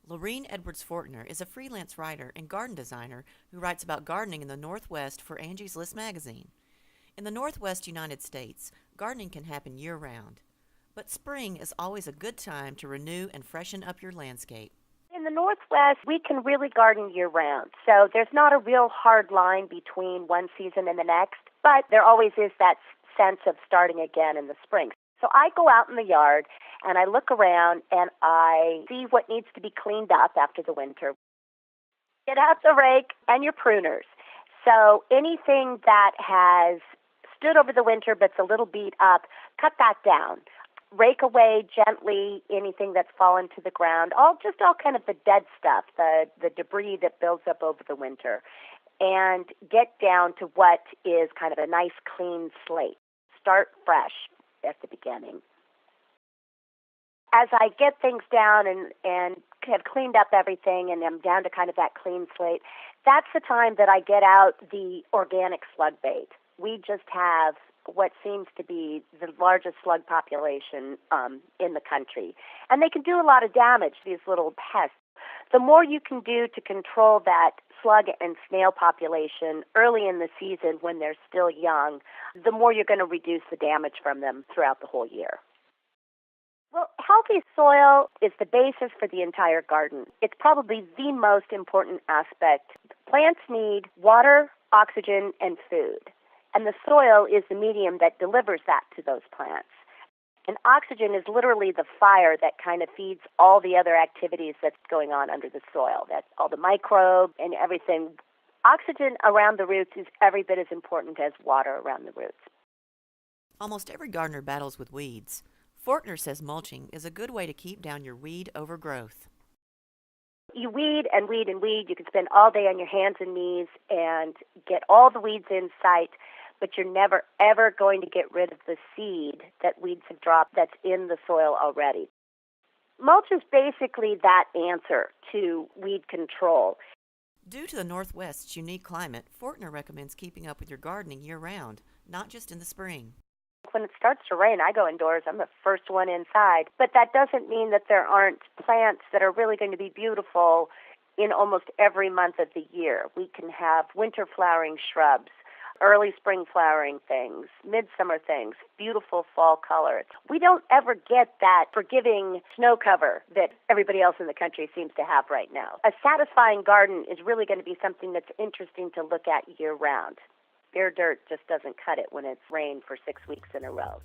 Lorene Edwards Forkner is a freelance writer and garden designer who writes about gardening in the Northwest for Angies List Magazine. In the Northwest United States, gardening can happen year-round. But spring is always a good time to renew and freshen up your landscape. In the Northwest, we can really garden year-round. So there's not a real hard line between one season and the next, but there always is that sense of starting again in the spring. So I go out in the yard and I look around and I see what needs to be cleaned up after the winter. Get out the rake and your pruners. So anything that has stood over the winter but's a little beat up, cut that down. Rake away gently anything that's fallen to the ground, all kind of the dead stuff, the debris that builds up over the winter, and get down to what is kind of a nice clean slate. Start fresh at the beginning. As I get things down and have cleaned up everything and I'm down to kind of that clean slate, that's the time that I get out the organic slug bait. We just have what seems to be the largest slug population in the country. And they can do a lot of damage, these little pests. The more you can do to control that slug and snail population early in the season when they're still young, the more you're going to reduce the damage from them throughout the whole year. Well, healthy soil is the basis for the entire garden. It's probably the most important aspect. Plants need water, oxygen, and food. And the soil is the medium that delivers that to those plants. And oxygen is literally the fire that kind of feeds all the other activities that's going on under the soil. That's all the microbes and everything. Oxygen around the roots is every bit as important as water around the roots. Almost every gardener battles with weeds. Forkner says mulching is a good way to keep down your weed overgrowth. You weed and weed and weed. You can spend all day on your hands and knees and get all the weeds in sight, but you're never, ever going to get rid of the seed that weeds have dropped that's in the soil already. Mulch is basically that answer to weed control. Due to the Northwest's unique climate, Forkner recommends keeping up with your gardening year-round, not just in the spring. When it starts to rain, I go indoors. I'm the first one inside. But that doesn't mean that there aren't plants that are really going to be beautiful in almost every month of the year. We can have winter flowering shrubs, early spring flowering things, midsummer things, beautiful fall colors. We don't ever get that forgiving snow cover that everybody else in the country seems to have right now. A satisfying garden is really going to be something that's interesting to look at year-round. Bare dirt just doesn't cut it when it's rained for 6 weeks in a row.